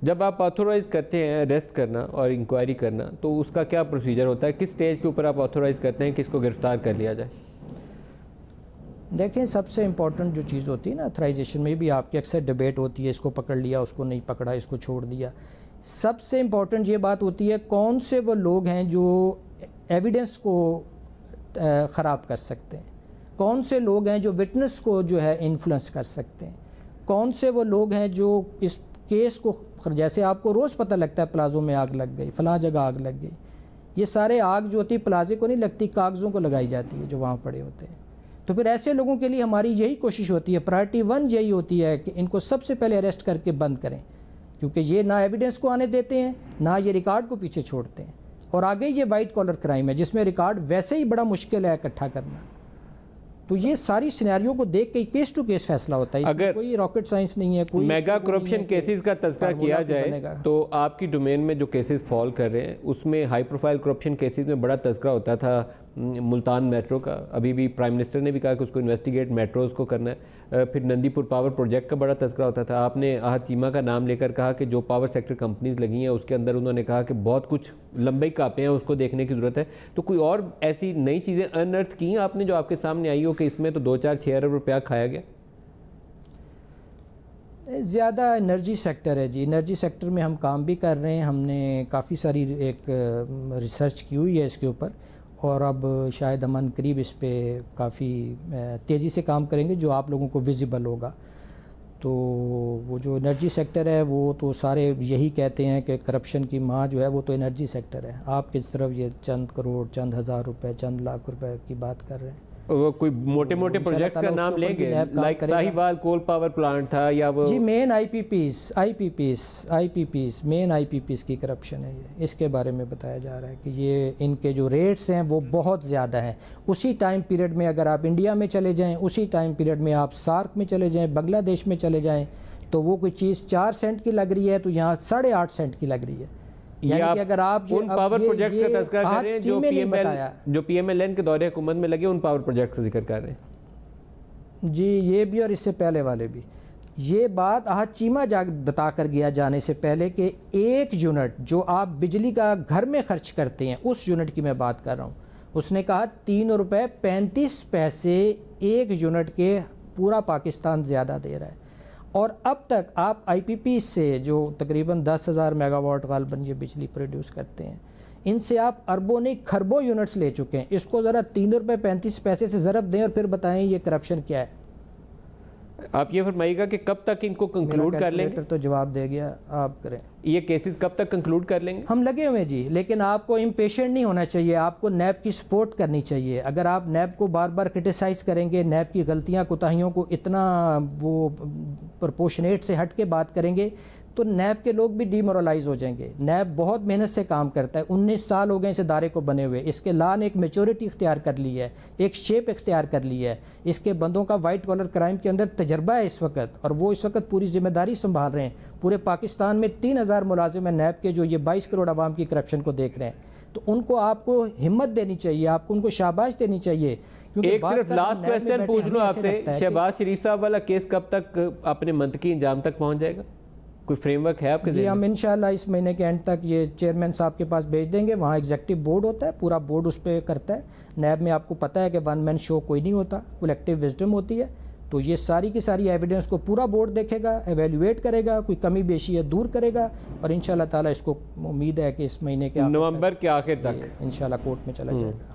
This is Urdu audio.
جب آپ آتھورائز کرتے ہیں اریسٹ کرنا اور انکوائری کرنا تو اس کا کیا پروسیجر ہوتا ہے؟ کس سٹیج کے اوپر آپ آتھورائز کرتے ہیں کس کو گرفتار کر لیا جائے؟ دیکھیں سب سے امپورٹنٹ جو چیز ہوتی ہے نا اتھرائزیشن میں بھی آپ کی اکثر ڈیبیٹ ہوتی ہے، اس کو پکڑ لیا، اس کو نہیں پکڑا، اس کو چھوڑ دیا. سب سے امپورٹنٹ یہ بات ہوتی ہے کون سے وہ لوگ ہیں جو ایویڈنس کو خراب کر سکتے ہیں، کون سے لوگ ہیں جو وٹنس کو جو ہے انفلوئنس کر سکتے ہیں، کون سے وہ لوگ ہیں جو اس کیس کو، جیسے آپ کو روز پتہ لگتا ہے پلازوں میں آگ لگ گئی، فلاں جگہ آگ لگ گئی. یہ سارے آگ جو ہوتی ہے پلازے کو نہیں لگتی، کاغذوں کو لگائی جاتی ہے جو وہاں پڑے ہوتے ہیں. تو پھر ایسے لوگوں کے لیے ہماری یہی کوشش ہوتی ہے، پرائرٹی 1 یہی ہوتی ہے کہ ان کو سب سے پہلے اریسٹ کر کے بند کریں، کیونکہ یہ نہ ایویڈنس کو آنے دیتے ہیں نہ یہ ریکارڈ کو پیچھے چھوڑتے ہیں. اور آگے یہ وائٹ کالر کرائم ہے جس میں ریکارڈ ویسے ہی بڑا مشکل ہے اکٹھا کرنا. تو یہ ساری سینیریو کو دیکھ کے کیس ٹو کیس فیصلہ ہوتا ہے، اس میں کوئی راکٹ سائنس نہیں ہے. کوئی میگا کرپشن کیسز کا تذکرہ کیا جائے تو آپ کی ڈومین میں جو کیسز فال کر رہے ہیں اس میں ہائی پروفائل کرپشن کیسز میں بڑا تذکرہ ہوتا تھا ملتان میٹرو کا. ابھی بھی پرائم منسٹر نے بھی کہا کہ اس کو انویسٹیگیٹ میٹروز کو کرنا ہے. پھر نندی پور پاور پروجیکٹ کا بڑا تذکرہ ہوتا تھا. آپ نے احد چیمہ کا نام لے کر کہا کہ جو پاور سیکٹر کمپنیز لگی ہیں اس کے اندر انہوں نے کہا کہ بہت کچھ لمبے کاپے ہیں، اس کو دیکھنے کی ضرورت ہے. تو کوئی اور ایسی نئی چیزیں انرتھ کی ہیں آپ نے جو آپ کے سامنے آئی ہو کہ اس میں تو 2-4-6 ارب روپیہ کھایا گیا؟ زیادہ انرجی سیکٹر ہے جی، انرجی سیکٹر میں ہم کام بھی کر رہے ہیں. ہم نے کافی ساری ایک ریسرچ کی ہوئی ہے اس کے اوپر، اور اب شاید ہم قریب اس پہ کافی تیزی سے کام کریں گے جو آپ لوگوں کو ویزیبل ہوگا. تو وہ جو انرجی سیکٹر ہے وہ تو سارے یہی کہتے ہیں کہ کرپشن کی ماں جو ہے وہ تو انرجی سیکٹر ہے. آپ کس طرف یہ چند کروڑ، چند ہزار روپے، چند لاکھ روپے کی بات کر رہے ہیں. وہ کوئی موٹے موٹے پروجیکٹس کا نام لیں گے، like Sahiwal coal power plant تھا یا وہ جی مین آئی پی پیز مین آئی پی پیز کی کرپشن ہے. یہ اس کے بارے میں بتایا جا رہا ہے کہ یہ ان کے جو ریٹس ہیں وہ بہت زیادہ ہیں. اسی ٹائم پیریڈ میں اگر آپ انڈیا میں چلے جائیں، اسی ٹائم پیریڈ میں آپ سارک میں چلے جائیں، بنگلہ دیش میں چلے جائیں، تو وہ کوئی چیز 4 سینٹ کی لگ رہی ہے تو یہاں 8.5 سینٹ کی لگ رہی ہے. یعنی کہ اگر آپ ان پاور پروجیکٹ کا تذکرہ کر رہے ہیں جو پی ایم ایل این کے دور حکومت میں لگے، ان پاور پروجیکٹ کا ذکر کر رہے ہیں جی. یہ بھی اور اس سے پہلے والے بھی. یہ بات احد چیمہ بتا کر گیا جانے سے پہلے کہ 1 یونٹ جو آپ بجلی کا گھر میں خرچ کرتے ہیں اس یونٹ کی میں بات کر رہا ہوں. اس نے کہا 3 روپے 35 پیسے 1 یونٹ کے پورا پاکستان زیادہ دے رہا ہے. اور اب تک آپ آئی پی پی سے جو تقریباً 10,000 میگا واٹ غالباً یہ بجلی پروڈیوس کرتے ہیں، ان سے آپ اربوں نہیں کھربوں یونٹس لے چکے ہیں. اس کو ذرا 3 روپے 35 پیسے سے ضرب دیں اور پھر بتائیں یہ کرپشن کیا ہے. آپ یہ فرمائیے گا کہ کب تک ان کو کنکلوڈ کر لیں گے؟ تو جواب دے گیا، آپ کریں. یہ کیسز کب تک کنکلوڈ کر لیں گے؟ ہم لگے ہوئے جی، لیکن آپ کو امپیشنٹ نہیں ہونا چاہیے. آپ کو نیب کی سپورٹ کرنی چاہیے. اگر آپ نیب کو بار بار کرٹیسائز کریں گے، نیب کی غلطیاں کوتاہیوں کو اتنا وہ پرپورشنیٹ سے ہٹ کے بات کریں گے تو نیب کے لوگ بھی ڈی مورلائز ہو جائیں گے. نیب بہت محنت سے کام کرتا ہے، 19 سال ہو گئے اس ادارے کو بنے ہوئے. اس کے لا نے ایک میچورٹی اختیار کر لی ہے، ایک شیپ اختیار کر لی ہے. اس کے بندوں کا وائٹ کالر کرائم کے اندر تجربہ ہے اس وقت، اور وہ اس وقت پوری ذمہ داری سنبھال رہے ہیں. پورے پاکستان میں 3,000 ملازم ہیں نیب کے جو یہ 22 کروڑ عوام کی کرپشن کو دیکھ رہے ہیں. تو ان کو آپ کو ہمت دینی چاہیے، آپ کو ان کو شاباش دینی چاہیے. ایک صرف لاسٹ کویسچن پوچھ لوں آپ سے، شہباز شریف صاحب والا کیس کب تک اپنے منطقی انجام تک پہنچ جائے گا؟ کوئی فریم ورک ہے آپ کے ذہن میں؟ جی ہم انشاءاللہ اس مہینے کے اینڈ تک یہ چیئرمین صاحب کے پاس بھیج دیں گے. وہاں ایگزیکٹو بورڈ ہوتا ہے، پورا بورڈ اس پہ کرتا ہے. نیب میں آپ کو پتہ ہے کہ 1 مین شو کوئی نہیں ہوتا، کولیکٹیو وزڈم ہوتی ہے. تو یہ ساری کی ساری ایویڈنس کو پورا بورڈ دیکھے گا، ایویلیویٹ کرے گا، کوئی کمی بیشی ہے دور کرے گا، اور انشاءاللہ تعالیٰ اس کو امید ہے کہ اس مہینے کے نومبر کے آخر تک انشاءاللہ کورٹ میں چلا جائے گا.